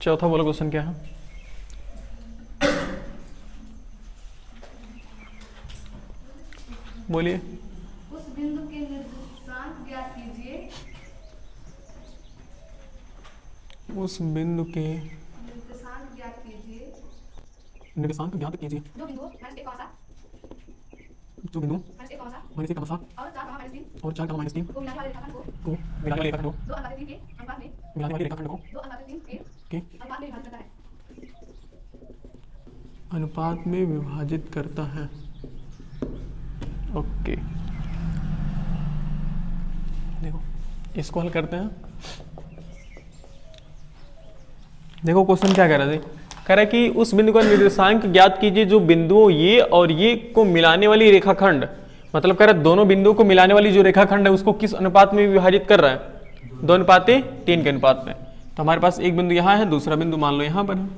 चौथा बोलो क्वेश्चन क्या है। बोलिए। उस बिंदु के निर्देशांक ज्ञात कीजिए। उस बिंदु के निर्देशांक ज्ञात कीजिए। निर्देशांक ज्ञात कीजिए। जो बिंदु -1,7 जो बिंदु -1,7 और 4,-3 और 4,-3 को मिलाने वाले रेखाखंड को मिलाने वाले रेखाखंड को 2:3 के अनुपात में मिलाने वाले रेखाखंड को 2:3 के अनुपात में विभाजित करता है। अनुपात में विभाजित करता है। ओके, देखो इसको हल करते हैं। देखो क्वेश्चन क्या कह रहा है, कह रहा है कि उस बिंदु का निर्देशांक ज्ञात कीजिए जो बिंदुओं ये और ये को मिलाने वाली रेखाखंड, मतलब कह रहा है दोनों बिंदुओं को मिलाने वाली जो रेखाखंड है उसको किस अनुपात में विभाजित कर रहा है, 2:3 के अनुपात में। तो हमारे पास एक बिंदु यहाँ है, दूसरा बिंदु मान लो यहाँ पर है।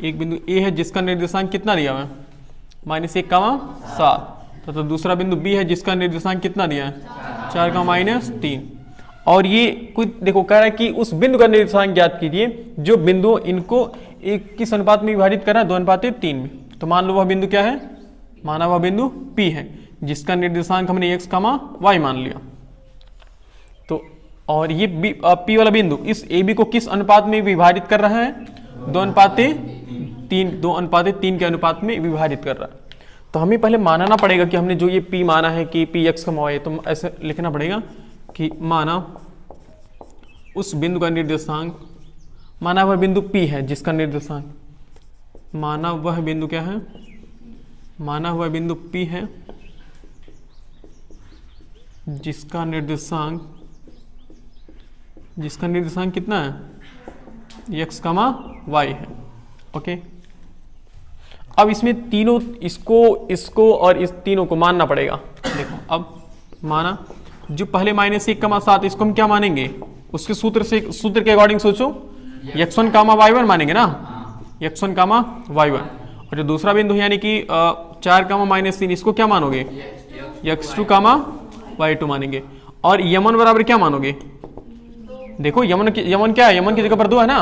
एक बिंदु ए है जिसका निर्देशांक कितना दिया हुआ है, -1,7। तो दूसरा बिंदु बी है जिसका निर्देशांक कितना दिया है, 4,-3। और ये कुछ देखो कह रहा है कि उस बिंदु का निर्देशांक ज्ञात कीजिए जो बिंदु इनको एक किस अनुपात में विभाजित कर रहा है, 2:3 में। तो मान लो वह बिंदु क्या है, माना वह बिंदु P है जिसका निर्देशांक हमने x, y मान लिया। तो और ये P वाला बिंदु इस AB को किस अनुपात में विभाजित कर रहा है, 2:3 के अनुपात में विभाजित कर रहा है। तो हमें पहले मानना पड़ेगा कि हमने जो ये P माना है कि Px, y, तो ऐसे लिखना पड़ेगा कि माना उस बिंदु का निर्देशांक, माना वह बिंदु P है जिसका निर्देशांक, माना वह बिंदु क्या है, माना वह बिंदु P है जिसका निर्देशांक कितना है, x, y है। ओके, अब इसमें तीनों इसको और इस तीनों को मानना पड़ेगा। देखो अब माना जो पहले -1,7 इसको हम क्या मानेंगे, उसके सूत्र के अकॉर्डिंग सोचो, x1, y1 मानेंगे ना, x1, y1। और जो दूसरा बिंदु यानी कि 4, -3 इसको क्या मानोगे, x2, y2 मानेंगे। और यमन बराबर क्या मानोगे, देखो यमन क्या है, यमन की जगह पर 2 है ना,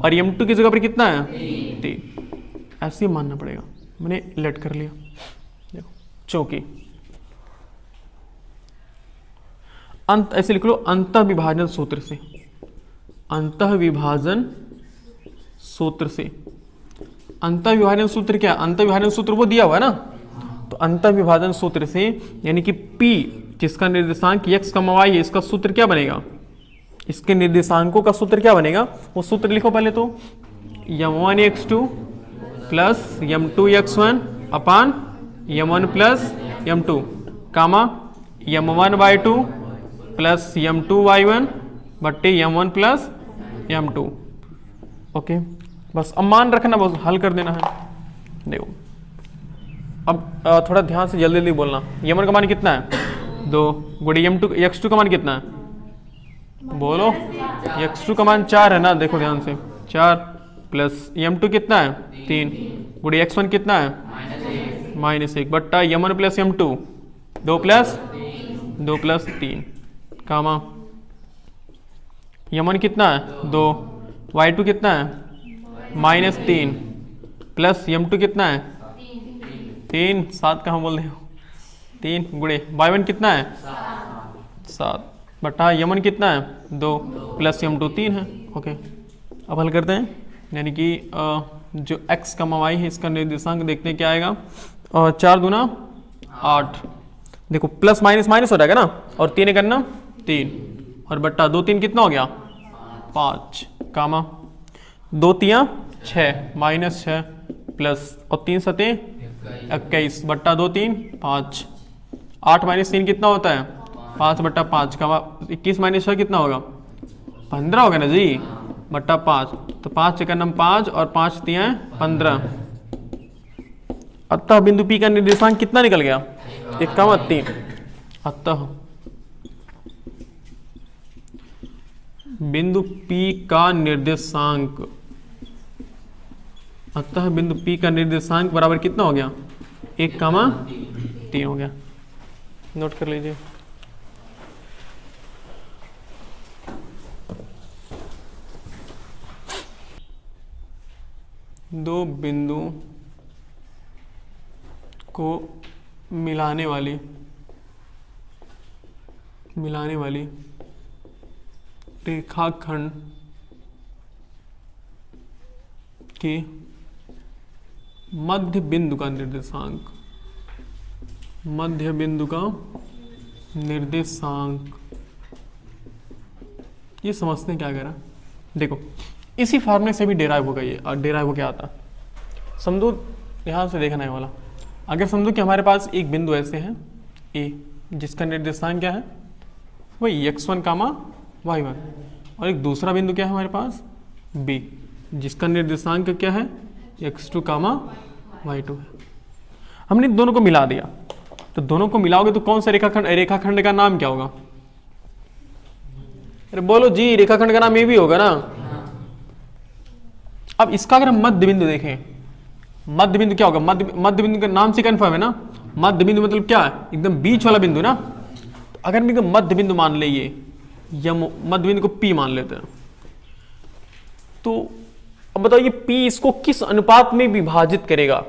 और m2 की जगह पर कितना है, 3। ऐसे ही मानना पड़ेगा। मैंने लेट कर लिया। देखो चौकी अंत ऐसे लिख लो, अंतः विभाजन सूत्र से, अंतः विभाजन सूत्र से। अंतः विभाजन सूत्र क्या, अंतः विभाजन सूत्र वो दिया हुआ है ना, तो अंतः विभाजन सूत्र से यानी कि P जिसका निर्देशांक x, y है, इसका सूत्र क्या बनेगा, इसके निर्देशांकों का सूत्र क्या बनेगा, वो सूत्र लिखो पहले तो, m1x2 प्लस m2x1 अपान m1 प्लस m2 कामा m1y2 प्लस m2y1 बट्टे m1 प्लस m2। ओके, बस अब मान रखना, बस हल कर देना है। देखो अब थोड़ा ध्यान से जल्दी बोलना, m1 का मान कितना है, 2 गुणे x2 का मान कितना है, बोलो, x2 का मान 4 है ना, देखो ध्यान से, 4 प्लस m2 कितना है, 3 गुणे x1 कितना है, -1 बट्टा m1 प्लस m2 2 प्लस 3 कामा m1 कितना है, 2 y2 कितना है, -3 प्लस m2 कितना है, 3 7 कहाँ बोल रहे हो, 3 गुणे y1 कितना है, 7 बटा m1 कितना है, 2 प्लस m2 3 है। ओके, अब हल करते हैं, यानी कि जो x, y है इसका निर्देशांक देखते हैं क्या आएगा, 4 दूना 8, देखो प्लस माइनस माइनस हो जाएगा ना, और 3 करना 3 और बट्टा 2 3 कितना हो गया, 5 कामा 2 3 6 -6 प्लस और 3 7 21 बट्टा 2 3 5, 8 - 3 कितना होता है, 5 बट्टा 5 कामा 21 - 6 कितना होगा, 15 होगा ना जी, बट्टा 5, तो 5 × 9 5 और 5 3 15। अतः बिंदु P का निर्देशांक कितना निकल गया, 1,3। अतः बिंदु P का निर्देशांक, अतः बिंदु P का निर्देशांक बराबर कितना हो गया, 1,3 हो गया। नोट कर लीजिए। दो बिंदु को मिलाने वाली रेखाखंड के मध्य बिंदु का निर्देशांक, ये समझते हैं क्या कह रहा है। देखो इसी फॉर्मूले से भी डेराइव होगा ये, और डेराइव हो क्या आता है समझो, ध्यान से देखना है वाला। अगर समझो कि हमारे पास एक बिंदु ऐसे है ए, जिसका निर्देशांक क्या है वही x1 कामा y1, और एक दूसरा बिंदु क्या है हमारे पास b, जिसका निर्देशांक क्या है x2 कामा y2 है। हमने दोनों को मिला दिया, तो दोनों को मिलाओगे तो कौन सा रेखाखंड का नाम क्या होगा? अरे बोलो जी, रेखाखंड का नाम ये भी होगा ना। अब इसका अगर हम मध्य बिंदु देखें, मध्य बिंदु क्या होगा? मध्य बिंदु का नाम से कन्फर्म है ना, मध्य बिंदु मतलब क्या है? एकदम बीच वाला बिंदु ना। तो अगर हम एकदम मध्य बिंदु मान ले, या मध्य बिंदु को P मान लेते हैं, तो अब बताओ ये P इसको किस अनुपात में विभाजित करेगा?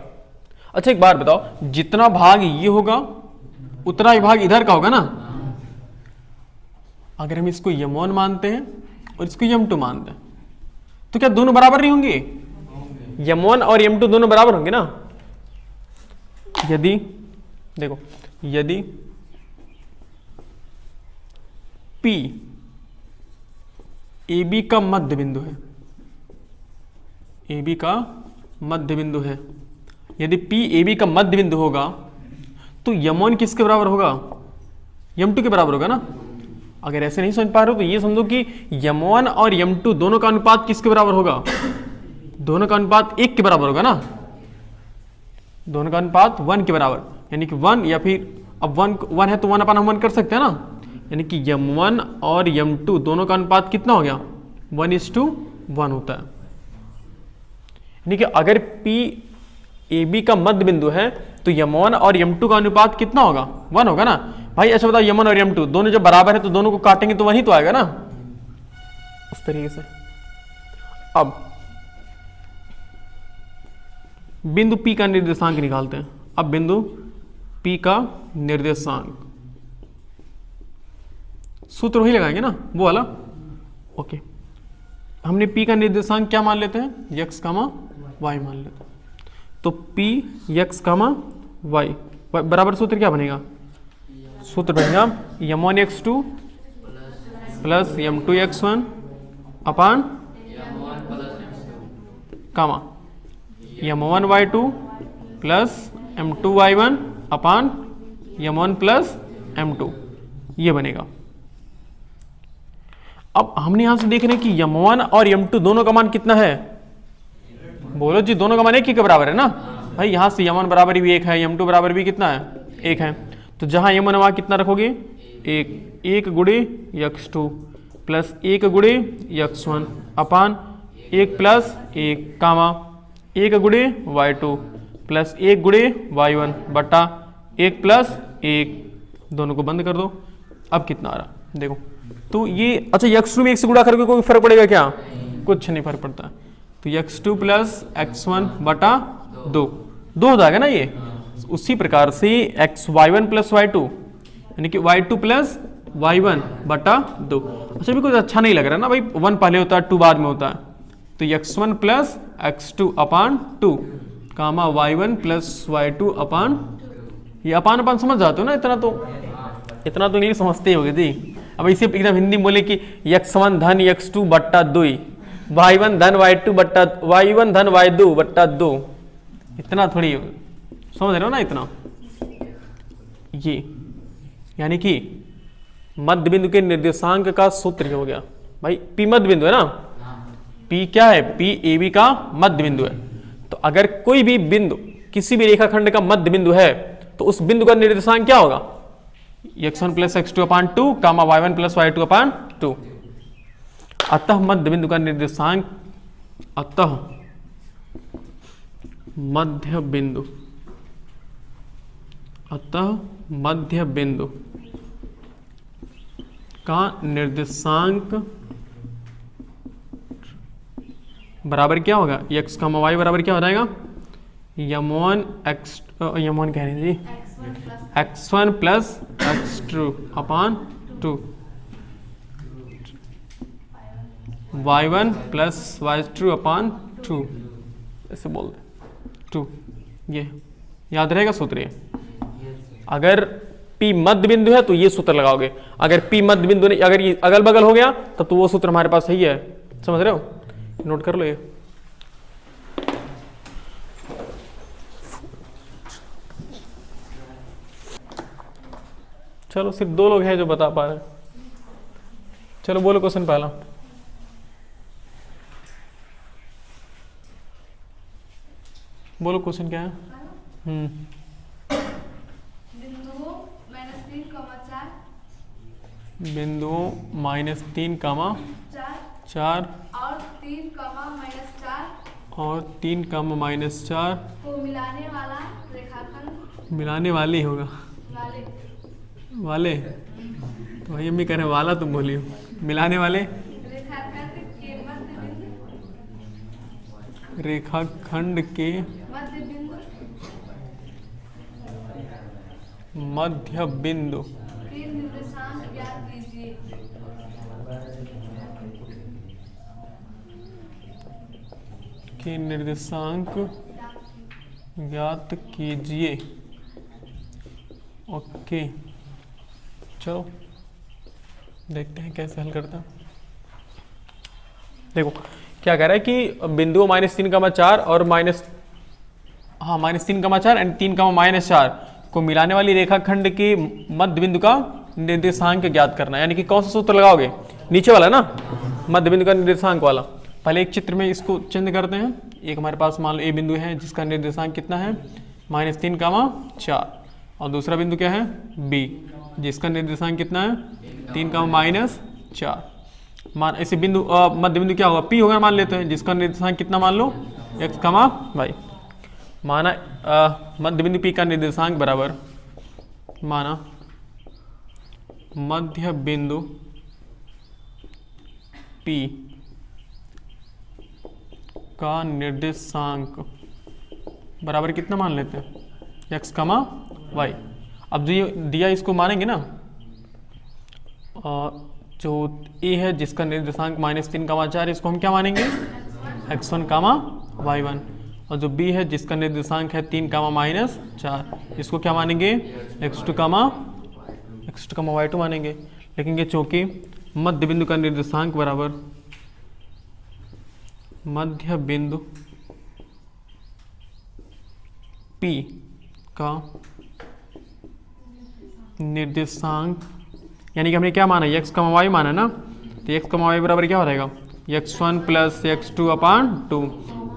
अच्छा एक बात बताओ, जितना भाग ये होगा उतना ही भाग इधर का होगा ना। अगर हम इसको m1 मानते हैं और इसको m2 मानते हैं, तो क्या दोनों बराबर नहीं होंगे? m1 और m2 दोनों बराबर होंगे ना। यदि देखो, यदि P AB का मध्य बिंदु है, AB का मध्य बिंदु है, यदि P AB का मध्य बिंदु होगा तो m1 किसके बराबर होगा? m2 के बराबर होगा ना। अगर ऐसे नहीं समझ पा रहे हो तो ये समझो कि m1 और m2 दोनों का अनुपात किसके बराबर होगा? दोनों का अनुपात 1 के बराबर होगा ना। दोनों का अनुपात 1 के बराबर, यानी कि 1, या फिर अब 1 है तो 1 अपन हम 1 कर सकते हैं ना। यानी कि m1 और m2 दोनों का अनुपात कितना हो गया? 1:1 होता है। यानी कि अगर P AB का मध्य बिंदु है तो m1 और m2 का अनुपात कितना होगा? 1 होगा ना भाई। अच्छा बताओ, m1 और m2 दोनों जब बराबर है तो दोनों को काटेंगे तो वही तो आएगा ना, उस तरीके से। अब बिंदु P का निर्देशांक निकालते हैं। अब बिंदु P का निर्देशांक, सूत्र वही लगाएंगे ना, वो वाला। ओके, हमने P का निर्देशांक क्या मान लेते हैं? x, y मान लेते हैं। तो P x, y बराबर सूत्र क्या बनेगा? सूत्र बनेगा m1x2 प्लस m2x1 अपान कामा m1y2 प्लस m2y1 अपान m1 प्लस m2, ये बनेगा। अब हमने यहां से देख रहे हैं कि m1 और m2 दोनों का मान कितना है? बोलो जी, दोनों का मान 1 के बराबर है ना भाई। यहां से m1 बराबर भी 1 है, m2 बराबर भी कितना है? 1 है। तो जहां m1 वहां कितना रखोगे? 1 गुणे x2 प्लस 1 गुणे x1 अपान 1 प्लस 1 कामा 1 गुणे y2 प्लस 1 गुणे y1 बटा 1 प्लस 1, दोनों को बंद कर दो। अब कितना आ रहा देखो, तो ये अच्छा x2 में 1 से गुणा करके कोई फर्क पड़ेगा क्या? कुछ नहीं फर्क पड़ता। तो x2 प्लस x1 बटा 2 हो जाएगा ना ये। उसी प्रकार से y1 प्लस y2 यानी कि y2 प्लस y1 बटा 2। अच्छा भी कुछ अच्छा नहीं लग रहा ना भाई, 1 पहले होता है 2 बाद में होता है। तो x1 प्लस x2 अपान 2 कामा y1 प्लस y2 अपान, ये अपान समझ जाते हो ना। इतना तो इंग्लिश समझते ही होगे जी। अब इसे एकदम हिंदी में बोले कि x1 धन x2 बट्टा 2, y1 धन y2 बट्टा y1 धन y2 बट्टा 2, इतना थोड़ी समझ रहे हो ना इतना। ये यानी कि मध्य बिंदु के निर्देशांक का सूत्र हो गया भाई। P मध्य बिंदु है ना, P क्या है? P AB का मध्य बिंदु है। तो अगर कोई भी बिंदु किसी भी रेखाखंड का मध्य बिंदु है तो उस बिंदु का निर्देशांक क्या होगा? x1 प्लस x2 अपान 2 कामा y1 प्लस y2 अपान 2। अतः मध्य बिंदु का निर्देशांक, अतः मध्य बिंदु का निर्देशांक बराबर क्या होगा, एक्स कमा वाई बराबर क्या हो जाएगा, यम1 एक्स यम1 कह रहे हैं जी, x1 प्लस x2 अपान 2, y1 प्लस y2 अपान 2, ऐसे बोल दे 2। ये याद रहेगा सूत्र ये। अगर P मध्य बिंदु है तो ये सूत्र लगाओगे, अगर P मध्य बिंदु नहीं, अगर ये अगल बगल हो गया तब तो वो सूत्र हमारे पास सही है। समझ रहे हो, नोट कर लो ये। चलो सिर्फ 2 लोग हैं जो बता पा रहे हैं। चलो बोलो क्वेश्चन पहला। बोलो क्वेश्चन क्या है। बिंदुओं बिंदुओं -3, चार 4 और 3, और 3, -4 को मिलाने वाला रेखाखंड मिलाने वाले होगा, वाले तो वही हम भी कह रहे हैं, वाला तुम बोलियो, मिलाने वाले रेखाखंड के मध्य बिंदु रेखाखंड के मध्य बिंदु के निर्देशांक ज्ञात कीजिए। के निर्देशांक ज्ञात कीजिए। ओके चलो देखते हैं कैसे हल करता है। देखो क्या कह रहा है कि बिंदुओं -3, 4 और -3, 4 एंड 3, -4 को मिलाने वाली रेखाखंड के मध्य बिंदु का निर्देशांक ज्ञात करना है। यानी कि कौन सा सूत्र लगाओगे, नीचे वाला ना, मध्य बिंदु का निर्देशांक वाला। पहले एक चित्र में इसको चिन्ह करते हैं। एक हमारे पास मान लो ए बिंदु है जिसका निर्देशांक कितना है -3, 4 और दूसरा बिंदु क्या है बी जिसका निर्देशांक कितना है 3, -4। मान ऐसे बिंदु मध्य बिंदु क्या होगा पी होगा मान लेते हैं, जिसका निर्देशांक कितना मान लो x, y। माना मध्य बिंदु P का निर्देशांक बराबर, माना मध्य बिंदु P का निर्देशांक बराबर कितना मान लेते हैं x, y। अब जो ये दिया इसको मानेंगे ना, जो a है जिसका निर्देशांक -3, 4 इसको हम क्या मानेंगे x1, y1। और जो b है जिसका निर्देशांक है 3, -4 इसको क्या मानेंगे x2, y2 मानेंगे। लेकिन ये चूंकि मध्य बिंदु का निर्देशांक बराबर मध्य बिंदु P का निर्देशांक, यानी कि हमने क्या माना x, y माना ना, तो x, y बराबर क्या हो जाएगा x1 प्लस x2 अपान 2,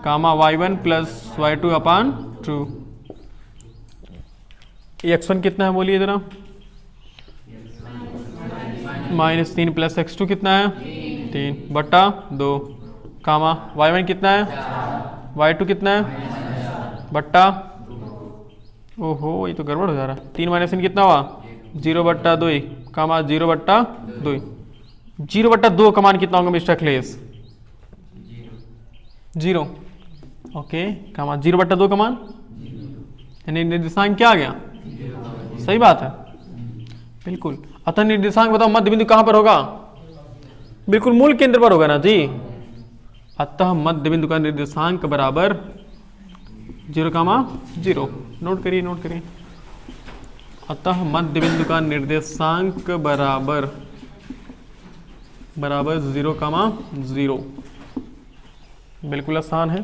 y1 प्लस y2 अपान 2। x1 कितना है बोलिए जरा, -3 प्लस x2 कितना है 3/2, y1 कितना है y2 कितना है बट्टा, ओहो ये तो गड़बड़ हो जा रहा है, 3 - 3 कितना हुआ 0/2, 0/2, 0/2 का मान कितना होगा मिस्टर अखिलेश 0। ओके 0/2 का मान यानी निर्देशांक क्या आ गया, सही बात है बिल्कुल। अतः निर्देशांक बताओ मध्य बिंदु कहां पर होगा, बिल्कुल मूल केंद्र पर होगा ना जी। अतः मध्य बिंदु का निर्देशांक बराबर 0, नोट करिए नोट करिए। अतः मध्य बिंदु का निर्देशांक बराबर 0, बिल्कुल आसान है।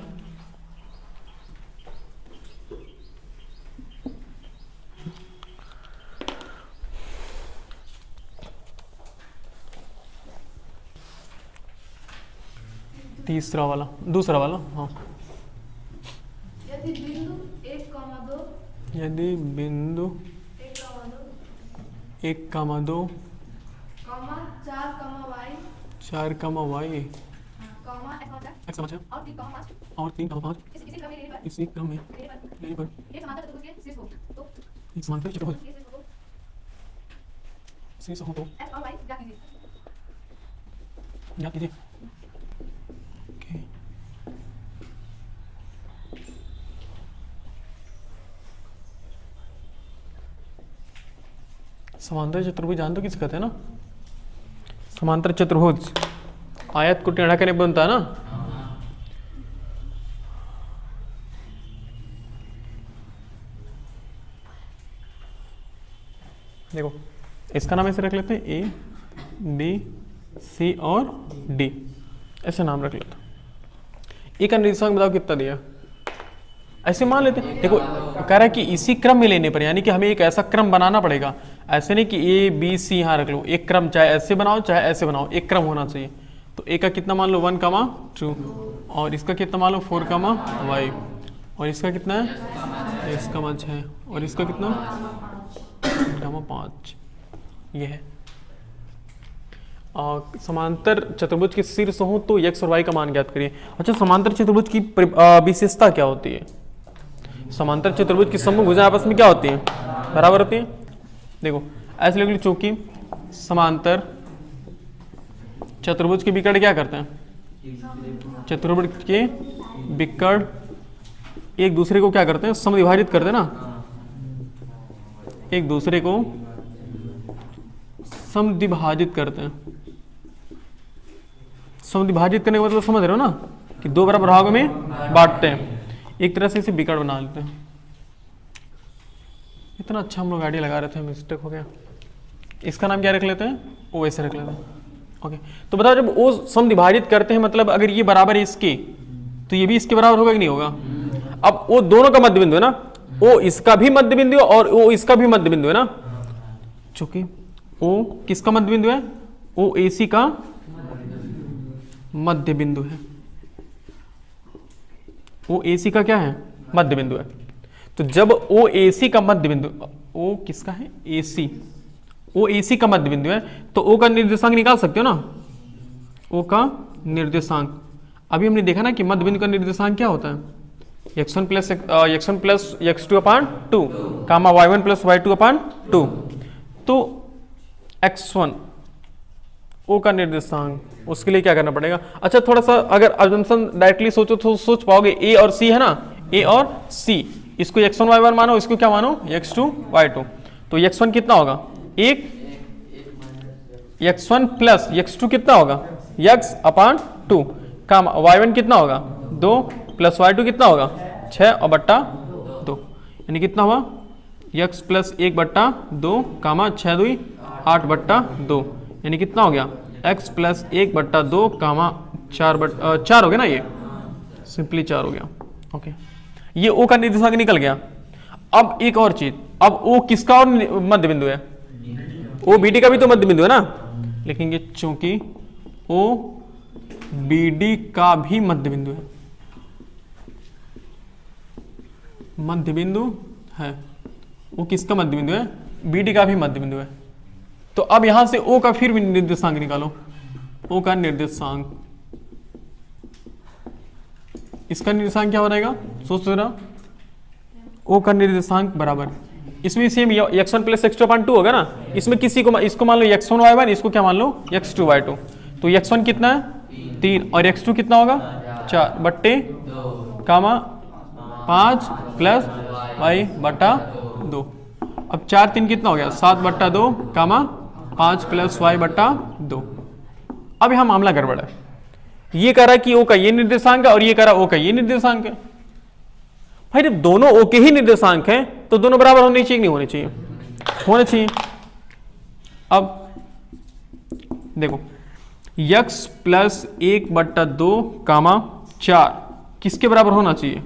तीसरा वाला, दूसरा वाला, हाँ। यदि बिंदु 1, 2 यदि बिंदु 1, 2 4, y 4, x और 3, 5 इसी क्रम में लेने पर एक समांतर चतुर्भुज शीर्ष हो तो ज्ञात कीजिए। ओके समांतर चतुर्भुज जानते हो किसे कहते हैं ना? समांतर चतुर्भुज आयत को टेढ़ा करने बनता है ना। देखो इसका नाम ऐसे रख लेते हैं, ए बी सी और डी, ऐसे नाम रख लेते हैं। ए का निर्देशांक बताओ कितना दिया, ऐसे मान लेते हैं। देखो कह रहा है कि इसी क्रम में लेने पर, यानी कि हमें एक ऐसा क्रम बनाना पड़ेगा, ऐसे नहीं कि ए बी सी यहाँ रख लो, एक क्रम चाहे ऐसे बनाओ चाहे ऐसे बनाओ, एक क्रम होना चाहिए। तो ए का कितना मान लो 1, 2 और इसका कितना मान लो 4, y और इसका कितना है, इसका मान 6 और इसका कितना 5। ये है। समांतर चतुर्भुज के शीर्ष हो तो x और y का मान ज्ञात करिए। अच्छा, समांतर चतुर्भुज की विशेषता क्या होती है? समांतर चतुर्भुज की सम्मुख भुजाएं आपस में क्या होती हैं? बराबर होती हैं। देखो ऐसे लिख लो, चूंकि समांतर चतुर्भुज के विकर्ण क्या करते हैं? चतुर्भुज के विकर्ण एक दूसरे को क्या करते हैं? समविभाजित करते हैं ना, एक दूसरे को समद्विभाजित करते हैं। समद्विभाजित करने का मतलब समझ रहे हो ना, कि दो बराबर भागों में बांटते हैं, एक तरह से इसे विकर्ण बना लेते हैं। इतना अच्छा हम लोग आइडिया लगा रहे थे, मिस्टेक हो गया। इसका नाम क्या रख लेते हैं? ओ ऐसे रख लेते हैं। ओके, तो बताओ जब ओ समद्विभाजित करते हैं, मतलब अगर ये बराबर है इसके, तो ये भी इसके बराबर होगा कि नहीं होगा? अब वो दोनों का मध्य बिंदु है ना, ओ इसका भी मध्य बिंदु है और ओ इसका भी मध्य बिंदु है ना। चूंकि ओ किसका मध्य बिंदु है? ओ ए सी का मध्य बिंदु है। ओ ए सी का क्या है? मध्य बिंदु है। तो जब ओ ए सी का मध्य बिंदु, ओ किसका है? ए सी, ओ ए सी का मध्य बिंदु है, तो ओ का निर्देशांक निकाल सकते हो ना। ओ का निर्देशांक अभी हमने देखा ना कि मध्य बिंदु का निर्देशांक क्या होता है? x1 प्लस x2 अपान 2 कामा y1 प्लस y2 अपान 2। तो x1 ओ का निर्देशांक, उसके लिए क्या करना पड़ेगा? अच्छा, थोड़ा सा अगर अजम्पशन डायरेक्टली सोचो तो सोच पाओगे। ए और सी है ना, ए और सी, इसको x1 y1 मानो, इसको क्या मानो? x2 y2। तो x1 कितना होगा? 1, x1 प्लस x2 कितना होगा? x अपान 2 कामा y1 कितना होगा? 2 प्लस y2 कितना होगा? 6 और बट्टा 2, यानी कितना हुआ? x प्लस 1 बट्टा 2 कामा 6 2 8 बट्टा 2, यानी कितना हो गया? x प्लस 1 बट्टा 2 कामा 4 हो गया ना, ये सिंपली 4 हो गया। ओके, ये o का निर्देशांक निकल गया। अब एक और चीज, अब o किसका और मध्य बिंदु है? o bd का भी तो मध्य बिंदु है ना, लिखेंगे चूंकि o bd का भी मध्य बिंदु है, मध्य बिंदु है। वो किसका मध्य बिंदु है? BD का भी मध्य बिंदु है। तो अब यहां से O का फिर निर्देशांक निकालो। O का निर्देशांक, इसका निर्देशांक क्या हो जाएगा? सोच जरा। O का निर्देशांक बराबर, इसमें सेम x1 प्लस x2 अपान 2 होगा ना। इसमें किसी को, इसको मान लो x1 y1, इसको क्या मान लो? x2 y2। तो x1 कितना है? 3 और x2 कितना होगा? 4 बट्टे कामा 5 प्लस y बटा 2। अब 4 3 कितना हो गया? 7 बट्टा 2 कामा 5 प्लस y बटा 2। अब यहां मामला गड़बड़ है, ये कह रहा है कि ओ का ये निर्देशांक है और ये कह रहा है ओ का ये निर्देशांक है। भाई जब दोनों ओ के ही निर्देशांक हैं तो दोनों बराबर होने चाहिए नहीं होने चाहिए? होने चाहिए। अब देखो x प्लस 1 बट्टा 2 कामा 4 किसके बराबर होना चाहिए?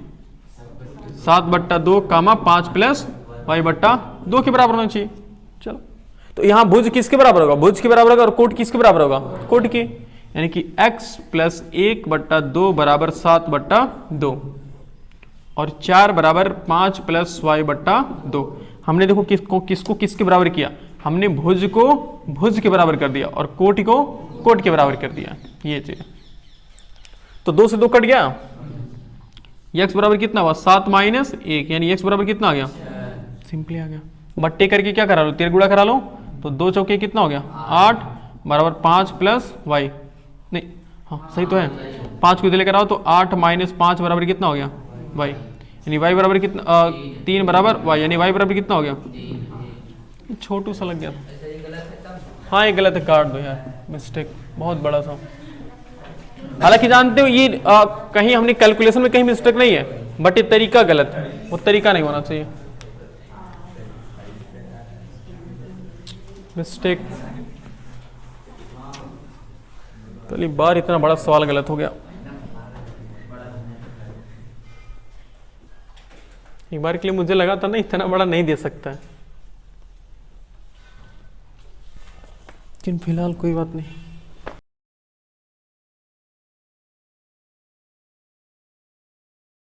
7 बट्टा 2 कामा 5 प्लस y बट्टा 2 के बराबर होना चाहिए। चलो, तो यहां भुज किसके बराबर होगा? भुज के बराबर होगा। और कोट किसके बराबर होगा? कोट के, यानी कि x प्लस 1 बट्टा 2 बराबर 7 बट्टा 2 और 4 बराबर 5 प्लस y बट्टा 2। हमने देखो किसको किसके बराबर किया? हमने भुज को भुज के बराबर कर दिया और कोट को कोट के बराबर कर दिया। ये चीज, तो 2 से 2 कट गया। x बराबर कितना हुआ? 7 माइनस 1, यानी x बराबर कितना आ गया? सिंपली आ गया। बट्टे करके क्या करा लो? 13 गुणा करा लो, तो 2 चौके कितना हो गया? 8 बराबर 5 प्लस y, नहीं हाँ सही तो है, 5 को इधर लेकर आओ तो 8 माइनस 5 बराबर कितना हो गया? y, यानी y बराबर कितना 3 बराबर y, यानी y बराबर कितना हो गया? छोटू सा लग गया था। हाँ ये गलत है, काट दो यार, मिस्टेक बहुत बड़ा सा। हालांकि जानते हो ये कहीं हमने कैलकुलेशन में कहीं मिस्टेक नहीं है, बट ये तरीका गलत है, वो तरीका नहीं होना चाहिए। मिस्टेक, पहली बार इतना बड़ा सवाल गलत हो गया। एक बार के लिए मुझे लगा था ना इतना बड़ा नहीं दे सकता है, लेकिन फिलहाल कोई बात नहीं।